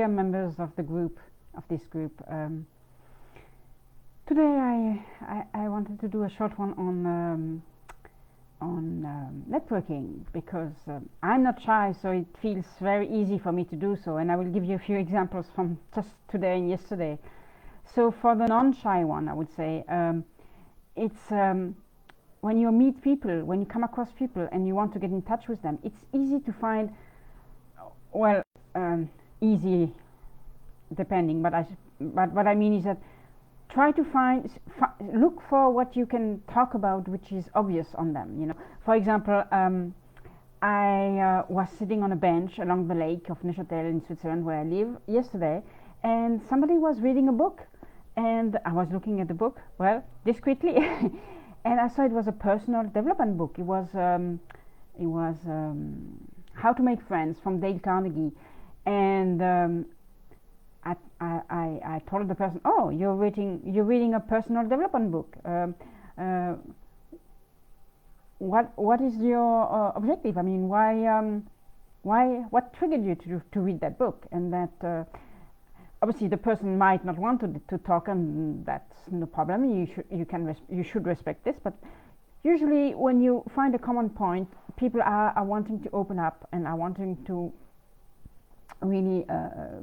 members of the group, of this group. Today I wanted to do a short one on networking, because I'm not shy, so it feels very easy for me to do so, and I will give you a few examples from just today and yesterday. So for the non-shy one, I would say it's when you meet people, when you come across people and you want to get in touch with them, it's easy to find, well, easy depending, but what I mean is that try to look for what you can talk about which is obvious on them, you know. For example, I was sitting on a bench along the lake of Neuchâtel in Switzerland, where I live, yesterday, and somebody was reading a book, and I was looking at the book, well, discreetly, and I saw it was a personal development book. It was How to Make Friends from Dale Carnegie, and I told the person, "Oh, you're reading a personal development book. What is your objective? I mean, what triggered you to read that book?" And that obviously the person might not want to talk, and that's no problem. You should respect this, but usually when you find a common point, people are wanting to open up and are wanting to really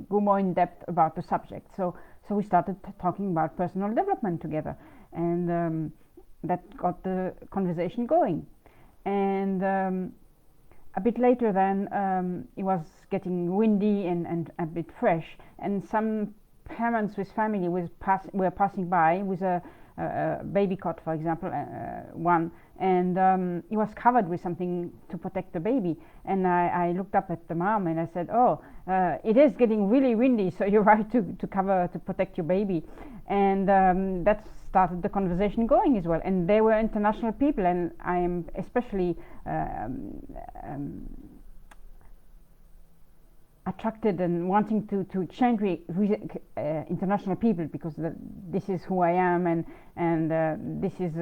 go more in depth about the subject. So we started talking about personal development together, and that got the conversation going. And a bit later then, it was getting windy and a bit fresh, and some parents with family were passing by with a baby cot, for example, one, and it was covered with something to protect the baby. And I looked up at the mom and I said, "Oh, it is getting really windy, so you're right to protect your baby." And that started the conversation going as well. And they were international people, and I am especially attracted and wanting to exchange with international people, because this is who I am, and this is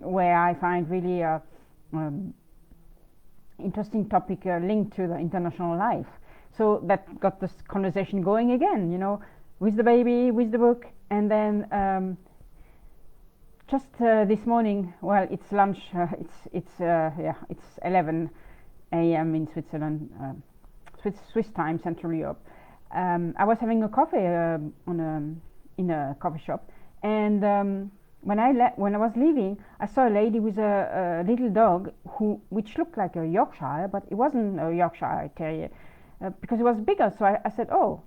where I find really interesting topic linked to the international life. So that got this conversation going again, you know, with the baby, with the book. And then just this morning, well, it's lunch, it's 11 a.m. in Switzerland, Swiss time, Central Europe. I was having a coffee in a coffee shop, and when I was leaving, I saw a lady with a little dog which looked like a Yorkshire, but it wasn't a Yorkshire Terrier, because it was bigger. So I said, "Oh,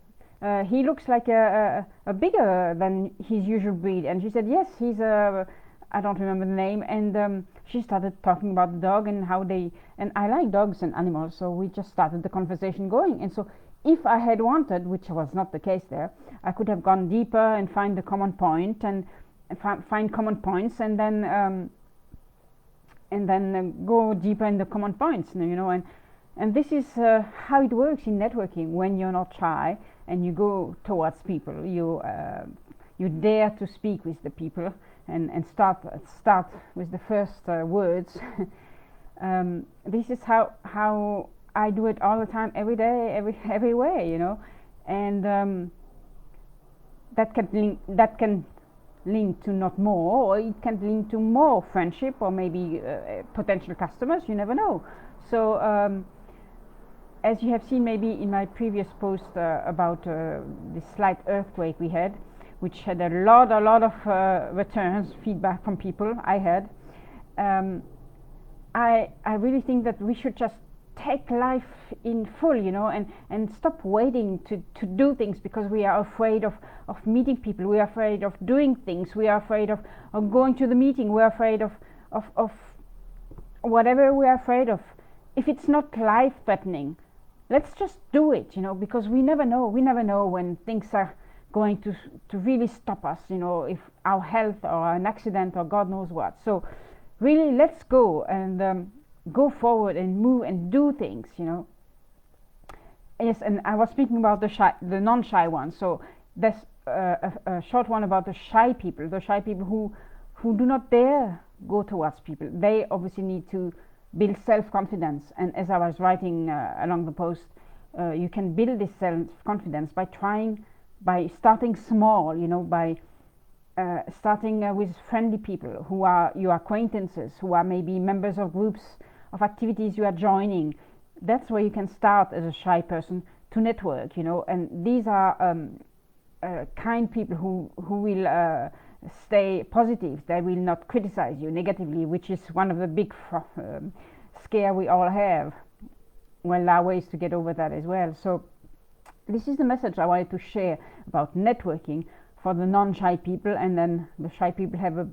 he looks like a bigger than his usual breed." And she said, "Yes, he's I don't remember the name." And she started talking about the dog and how and I like dogs and animals, so we just started the conversation going. And so if I had wanted, which was not the case there, I could have gone deeper and find the common point and find common points, and then go deeper in the common points, you know. And this is how it works in networking. When you're not shy and you go towards people, you dare to speak with the people and start with the first words. This is how I do it all the time, every day, everywhere, you know. And that can link to not more, or it can link to more friendship, or maybe potential customers. You never know. So as you have seen maybe in my previous post about this slight earthquake we had, which had a lot of returns, feedback from people I had, I really think that we should just take life in full, you know, and stop waiting to do things because we are afraid of meeting people, we are afraid of doing things, we are afraid of going to the meeting, we are afraid of whatever we are afraid of. If it's not life threatening, let's just do it, you know, because we never know when things are going to really stop us, you know, if our health or an accident or God knows what. So really, let's go and go forward and move and do things, you know. Yes, and I was speaking about the non-shy one. So there's a short one about the shy people who do not dare go towards people. They obviously need to build self-confidence. And as I was writing along the post, you can build this self-confidence by starting small, by starting with friendly people who are your acquaintances, who are maybe members of groups of activities you are joining. That's where you can start as a shy person to network, and these are kind people who will stay positive. They will not criticize you negatively, which is one of the big scare we all have. Well, there are ways to get over that as well. So this is the message I wanted to share about networking for the non-shy people, and then the shy people have a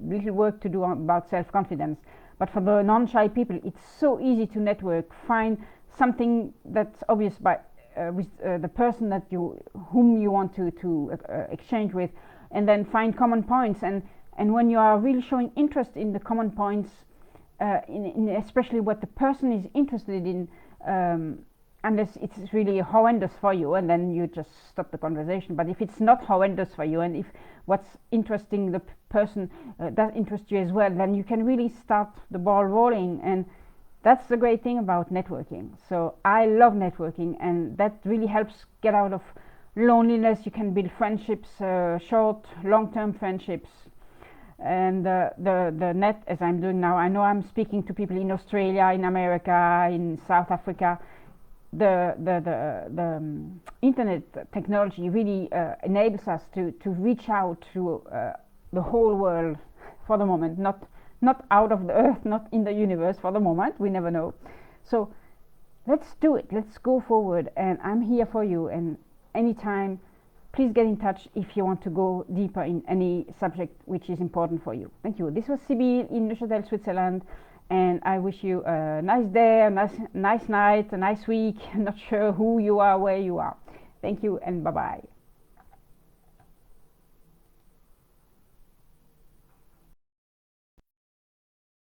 little work to do about self-confidence. But for the non-shy people, it's so easy to network. Find something that's obvious with the person whom you want to exchange with, and then find common points. And when you are really showing interest in the common points, in especially what the person is interested in, unless it's really horrendous for you, and then you just stop the conversation. But if it's not horrendous for you, and if what's interesting the person does interest you as well, then you can really start the ball rolling. And that's the great thing about networking. So I love networking, and that really helps get out of loneliness. You can build friendships, short, long-term friendships. And the net, as I'm doing now, I know I'm speaking to people in Australia, in America, in South Africa. The internet technology really enables us to reach out to the whole world for the moment, not out of the earth, not in the universe for the moment. We never know. So let's do it. Let's go forward, and I'm here for you. And anytime, please get in touch if you want to go deeper in any subject which is important for you. Thank you. This was Sibylle in Neuchâtel, Switzerland, and I wish you a nice day, a nice night, a nice week. I'm not sure who you are, where you are. Thank you, and bye-bye.